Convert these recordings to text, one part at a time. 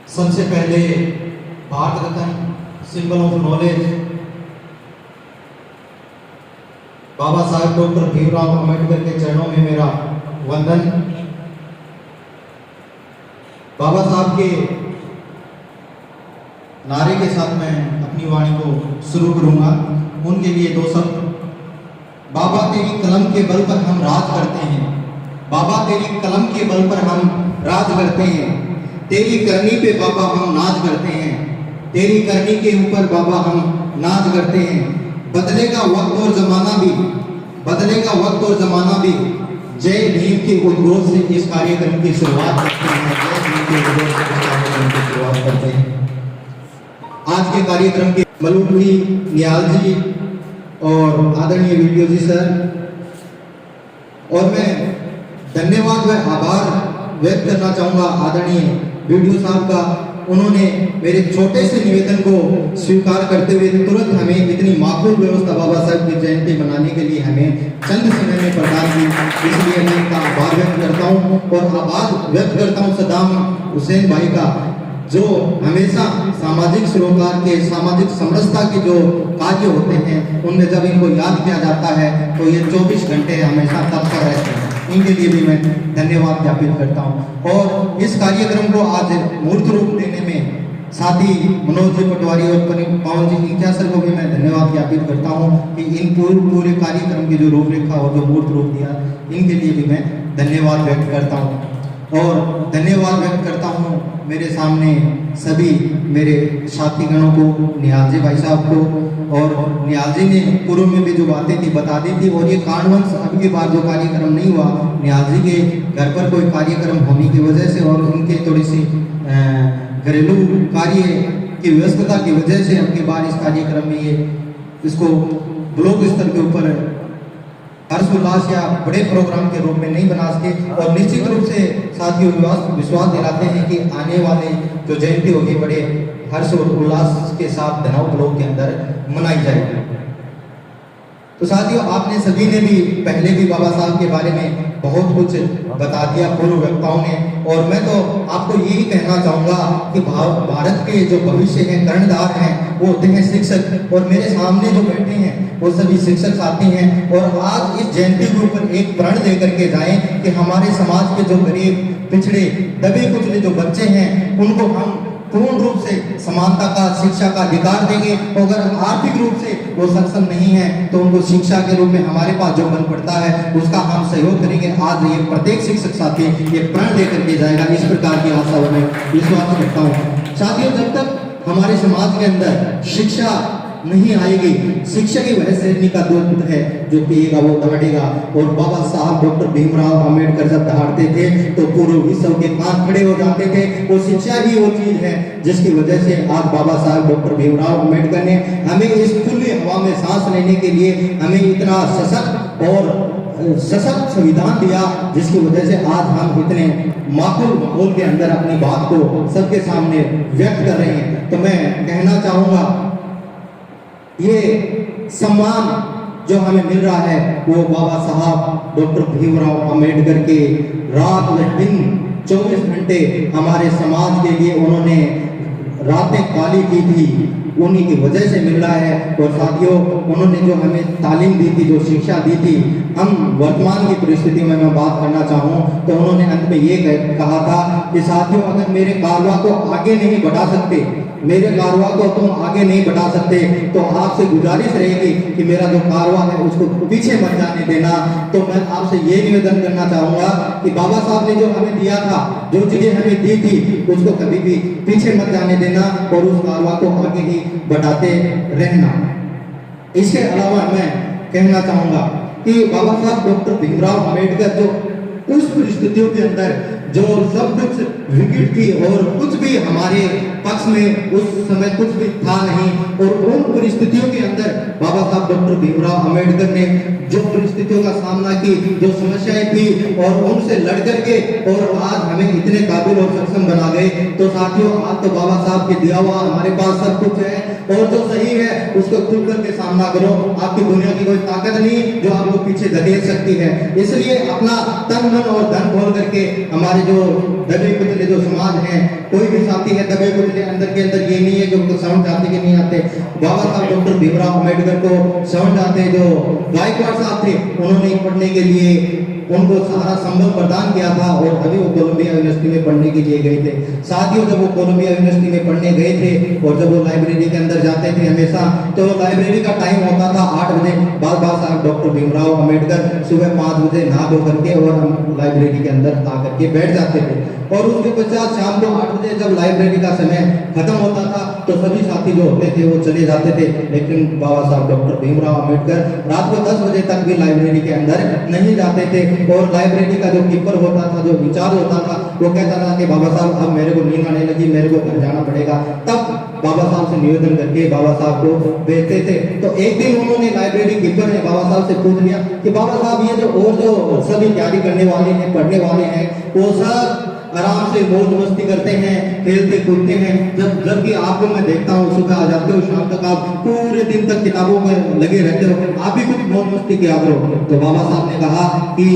सबसे पहले Bharat Ratna symbol of knowledge बाबा साहब डॉक्टर भीमराव अंबेडकर के चरणों में मेरा वंदन। बाबा साहब के नारे के साथ मैं अपनी वाणी को शुरू करूंगा। उनके लिए दो शब्द। बाबा तेरी कलम के बल पर हम राज करते हैं, बाबा तेरी कलम के बल पर हम राज करते हैं, तेरी करनी पे बाबा हम नाच करते हैं, तेरी करनी के ऊपर बाबा हम नाच करते हैं। बदलेगा वक्त और जमाना भी, बदलेगा वक्त और जमाना भी, जय भीम के उद्घोष से इस कार्यक्रम की शुरुआत करते हैं, जय भीम के उद्घोष से इस कार्यक्रम की शुरुआत करते हैं। आज के कार्यक्रम के मलूकड़ी निहाल जी और आदरणीय वीडियो जी सर, और मैं धन्यवाद व आभार व्यक्त करना चाहूँगा आदरणीय वीडियो साहब का। उन्होंने मेरे छोटे से निवेदन को स्वीकार करते हुए तुरंत हमें इतनी माकूल व्यवस्था बाबा साहब की जयंती मनाने के लिए हमें चंद समय में प्रदान की, इसलिए मैं इनका आभार व्यक्त करता हूँ। और आभार व्यक्त करता हूँ सद्दाम हुसैन भाई का, जो हमेशा सामाजिक सरोकार के, सामाजिक समरसता के जो कार्य होते हैं उनमें जब इनको याद किया जाता है तो ये 24 घंटे हमेशा तत्पर रहते हैं। इनके लिए भी मैं धन्यवाद ज्ञापित करता हूं। और इस कार्यक्रम को आज मूर्त रूप देने में साथी मनोज जी पटवारी और पवन जी इंकिया सर को भी मैं धन्यवाद ज्ञापित करता हूं कि इन पूरे कार्यक्रम की जो रूपरेखा और जो मूर्त रूप दिया, इनके लिए भी मैं धन्यवाद व्यक्त करता हूं। और धन्यवाद व्यक्त करता हूं मेरे सामने सभी मेरे साथीगणों को, निहाल जी भाई साहब को। और निहाल जी ने पूर्व में भी जो बातें थी बता दी थी, और ये कारणवश अब की बार जो कार्यक्रम नहीं हुआ, निहाल जी के घर पर कोई कार्यक्रम होने की वजह से और उनके थोड़ी सी घरेलू कार्य की व्यस्तता की वजह से अब की बार इस कार्यक्रम में ये इसको ब्लॉक स्तर के ऊपर हर्षोल्लास या बड़े प्रोग्राम के रूप में नहीं बना सके। और निश्चित रूप से साथियों विश्वास दिलाते हैं कि आने वाले जो जयंती होगी बड़े हर्ष और उल्लास के साथ धनाव ब्लॉक के अंदर मनाई जाएगी। तो साथियों, आपने सभी ने भी पहले भी बाबा साहब के बारे में बहुत कुछ बता दिया पूर्व वक्ताओं ने, और मैं तो आपको यही कहना चाहूँगा कि भारत के जो भविष्य हैं, कर्णधार हैं, वो होते हैं शिक्षक। और मेरे सामने जो बैठे हैं वो सभी शिक्षक साथी हैं। और आज इस जयंती के ऊपर एक प्रण लेकर के जाएं कि हमारे समाज के जो गरीब, पिछड़े, दबे कुचले जो बच्चे हैं उनको हम पूर्ण रूप से समानता का, शिक्षा का अधिकार देंगे। अगर आर्थिक रूप से वो सक्षम नहीं है तो उनको शिक्षा के रूप में हमारे पास जो बल पड़ता है उसका हम सहयोग करेंगे। आज ये प्रत्येक शिक्षक साथी ये प्रण लेकर के जाएगा, इस प्रकार की आशा और मैं विश्वास करता हूँ। साथियों, जब तक हमारे समाज के अंदर शिक्षा नहीं आएगी, शिक्षा की वह शेरनी का दूध है, जो पिएगा वो दौड़ेगा। और बाबा साहब डॉक्टर भीमराव अंबेडकर जब दहाड़ते थे तो पूरे विश्व के कान खड़े हो जाते थे। वो शिक्षा ही वो चीज है जिसकी वजह से आज बाबा साहब डॉक्टर भीमराव अंबेडकर ने हमें इस खुली हवा में सांस लेने के लिए हमें इतना सशक्त और सशक्त संविधान दिया, जिसकी वजह से आज हम इतने माकूल माहौल के अंदर अपनी बात को सबके सामने व्यक्त कर रहे हैं। तो मैं कहना चाहूँगा, ये सम्मान जो हमें मिल रहा है वो बाबा साहब डॉक्टर भीमराव अंबेडकर के रात व दिन 24 घंटे हमारे समाज के लिए उन्होंने रातें काली की थी, उन्हीं की वजह से मिल रहा है। और साथियों, उन्होंने जो हमें तालीम दी थी, जो शिक्षा दी थी, हम वर्तमान की परिस्थिति में मैं बात करना चाहूँ तो उन्होंने अंत में ये कहा था कि साथियों, अगर मेरे कारवा को आगे नहीं बढ़ा सकते, मेरे कारवा को तुम आगे नहीं बढ़ा सकते, तो आपसे गुजारिश रहेगी कि मेरा जो कारवा है उसको पीछे मत जाने देना। तो मैं आपसे ये निवेदन करना चाहूँगा कि बाबा साहब ने जो हमें दिया था, जो चीज़ें हमें दी थी, उसको कभी भी पीछे मत जाने देना और उस कारवा को आगे ही बढ़ाते रहना। इसके अलावा मैं कहना चाहूँगा कि बाबा साहब डॉक्टर भीमराव अंबेडकर जो उस परिस्थितियों के अंदर जो सब कुछ विकट थी और कुछ भी हमारे पक्ष में उस समय कुछ भी था नहीं, और उन परिस्थितियों के अंदर बाबा साहब डॉक्टर भीमराव अंबेडकर ने जो परिस्थितियों का सामना की, जो समस्याएं थी, और उनसे लड़ करके और आज हमें इतने काबिल और सक्षम बना गए। तो साथियों, आज तो बाबा साहब के दिया हुआ हमारे पास सब कुछ है, और जो सही है उसको खुल करके सामना करो। आपकी दुनिया की कोई ताकत नहीं जो आपको पीछे धकेल सकती है। इसलिए अपना तन मन और धन खोल करके हमारे जो दबे कुचले जो समाज है, कोई भी साथी है दबे कुचले अंदर के अंदर, ये नहीं है कि उनको समझ आते कि नहीं आते। बाबा साहब डॉक्टर भीमराव अम्बेडकर को समझ आते। जो गायकवाड़ साहब थे उन्होंने पढ़ने के लिए उनको सारा संबल प्रदान किया था और तभी वो कोलंबिया यूनिवर्सिटी में पढ़ने के लिए गए थे। साथियों जब वो कोलंबिया यूनिवर्सिटी में पढ़ने गए थे और जब वो लाइब्रेरी के अंदर जाते थे हमेशा, तो लाइब्रेरी का टाइम होता था 8 बजे। बाबा साहब डॉक्टर भीमराव अम्बेडकर सुबह 5 बजे नहा धो करके और हम लाइब्रेरी के अंदर आकर के बैठ जाते थे। और उसके पश्चात शाम को 8 बजे जब लाइब्रेरी का समय खत्म होता था तो सभी साथी जो होते थे वो चले जाते थे, लेकिन बाबा साहब डॉक्टर भीमराव अम्बेडकर रात को 10 बजे तक भी लाइब्रेरी के अंदर नहीं जाते थे। और लाइब्रेरी का जो कीपर होता था, जो इंचार्ज होता था, वो कहता था कि बाबा साहब अब मेरे को नींद आने लगी, मेरे को घर जाना पड़ेगा। तब बाबा साहब से निवेदन करके बाबा साहब को भेजते थे। तो एक दिन उन्होंने लाइब्रेरी कीपर ने बाबा साहब से पूछ लिया कि बाबा साहब ये जो सभी तैयारी करने वाले हैं, पढ़ने वाले हैं, वो सब आराम से मौज मस्ती करते हैं, खेलते कूदते हैं, जबकि आपको मैं देखता हूँ सुबह आ जाते हो, शाम तक आप पूरे दिन तक किताबों में लगे रहते हो, आप भी कुछ मौज मस्ती किया करो। तो बाबा साहब ने कहा कि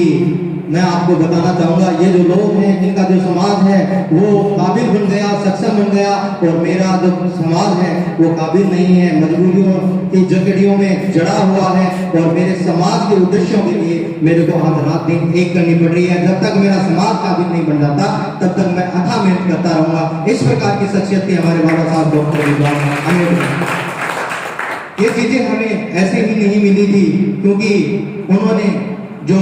मैं आपको बताना चाहूंगा, ये जो लोग हैं, इनका जो समाज है वो काबिल बन गया, सक्षम बन गया, और मेरा जो समाज है वो काबिल नहीं है, मजबूरियों की जकड़ियों में जड़ा हुआ है, और मेरे समाज के उद्देश्यों के लिए मेरे को आज रात दिन एक करनी पड़ रही है। जब तक मेरा समाज काबिल नहीं बन जाता तब तक मैं अथाह मेहनत करता रहूंगा। इस प्रकार की शख्सियत थी हमारे बाबा साहब डॉक्टर भीमराव अम्बेडकर। ये चीजें हमें ऐसे ही नहीं मिली थी, क्योंकि उन्होंने जो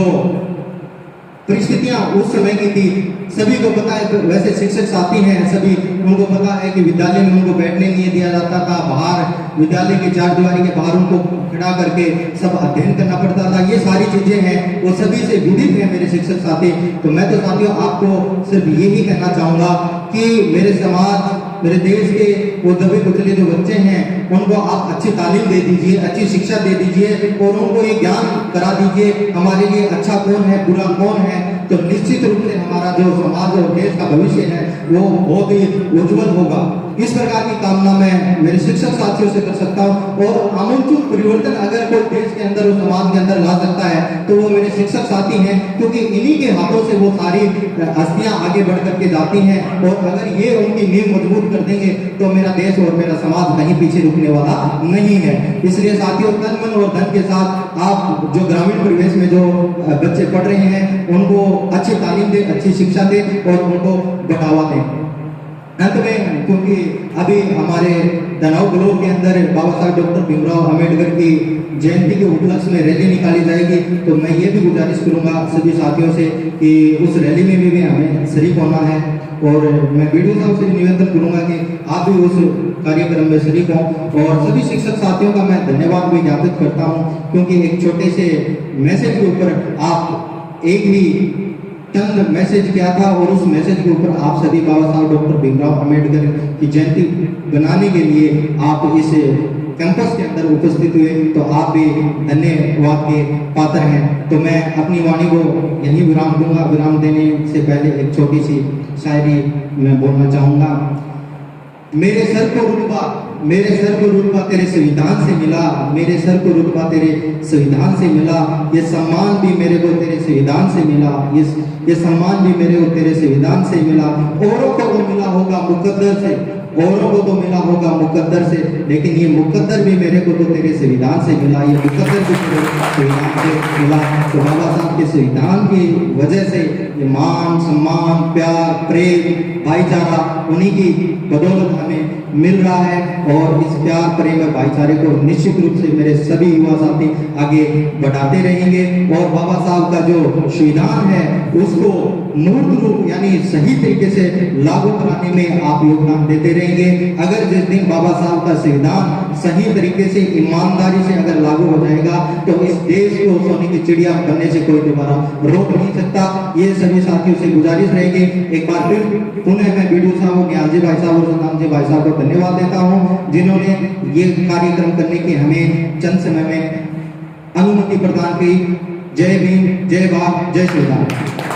परिस्थितियां उस समय की थी, सभी को पता है। वैसे शिक्षक साथी हैं, सभी उनको पता है कि विद्यालय में उनको बैठने नहीं दिया जाता था, बाहर विद्यालय की चारदीवारी के बाहर उनको खड़ा करके सब अध्ययन करना पड़ता था। ये सारी चीजें हैं, वो सभी से विदित हैं मेरे शिक्षक साथी। तो मैं तो साथियों आपको सिर्फ यही कहना चाहूंगा कि मेरे समाज, मेरे देश के वो दबे कुचले जो बच्चे हैं, उनको आप अच्छी तालीम दे दीजिए, अच्छी शिक्षा दे दीजिए, और उनको ये ज्ञान करा दीजिए हमारे लिए अच्छा कौन है, बुरा कौन है। तो निश्चित रूप से हमारा जो समाज और देश का भविष्य है वो बहुत ही उज्जवल होगा। इस प्रकार की कामना मैं मेरे शिक्षक साथियों से कर सकता हूँ। और आमूलचूल परिवर्तन अगर कोई देश के अंदर और समाज के अंदर ला सकता है तो वो मेरे शिक्षक साथी हैं, क्योंकि इन्हीं के हाथों से वो सारी हस्तियां आगे बढ़ करके जाती हैं। और अगर ये उनकी नींव मजबूत कर देंगे तो मेरा देश और मेरा समाज कहीं पीछे रुकने वाला नहीं है। इसलिए साथियों, तन मन और धन के साथ आप जो ग्रामीण परिवेश में जो बच्चे पढ़ रहे हैं उनको अच्छी तालीम दें, अच्छी शिक्षा दें और उनको बढ़ावा दें। अंत में, क्योंकि अभी हमारे दनाव ब्लॉक के अंदर बाबा साहब डॉक्टर भीमराव अम्बेडकर की जयंती के उपलक्ष्य में रैली निकाली जाएगी, तो मैं ये भी गुजारिश करूंगा सभी साथियों से कि उस रैली में भी हमें शरीक होना है। और मैं वीडियो साहब से निवेदन करूंगा कि आप भी उस कार्यक्रम में शरीक हों। और सभी शिक्षक साथियों का मैं धन्यवाद भी ज्ञापित करता हूँ, क्योंकि एक छोटे से मैसेज के ऊपर आप एक ही चंद मैसेज किया था, और उस मैसेज के ऊपर आप सभी बाबा साहब डॉक्टर भीमराव अम्बेडकर की जयंती बनाने के लिए आप इस कैंपस के अंदर उपस्थित हुए, तो आप भी धन्यवाद के पात्र हैं। तो मैं अपनी वाणी को यहीं विराम दूंगा। विराम देने से पहले एक छोटी सी शायरी मैं बोलना चाहूंगा। मेरे सर को रुतबा तेरे संविधान से मिला, मेरे सर को रुतबा तेरे संविधान से मिला, ये सम्मान भी मेरे को तेरे संविधान से मिला, ये सम्मान भी मेरे को तेरे संविधान से मिला। औरों को तो मिला होगा मुकद्दर से, औरों को तो मिला होगा मुकद्दर से, लेकिन ये मुकद्दर भी मेरे को तो तेरे संविधान से मिला, ये मुकद्दर भी तेरे संविधान से मिला। तो बाबा साहब के संविधान की वजह से ये मान, सम्मान, प्यार, प्रेम, भाईचारा उन्हीं की बदौलत हमें मिल रहा है। और इस प्यार, प्रेम और भाईचारे को निश्चित रूप से मेरे सभी युवा साथी आगे बढ़ाते रहेंगे। और बाबा साहब का जो संविधान है उसको मूर्त रूप यानी सही तरीके से लागू कराने में आप योगदान देते रहेंगे। अगर जिस दिन बाबा साहब का संविधान सही तरीके से, ईमानदारी से अगर लागू हो जाएगा तो इस देश को सोने की चिड़िया बनने से कोई दोबारा रोक नहीं सकता। ये सभी साथियों से गुजारिश रहेगी। एक बार फिर पुनः मैं बीडू साहब, न्याजी भाई साहब और सताम जी भाई साहब को धन्यवाद देता हूँ, जिन्होंने ये कार्यक्रम करने की हमें चंद समय में अनुमति प्रदान की। जय भीम, जय भारत, जय श्री राम।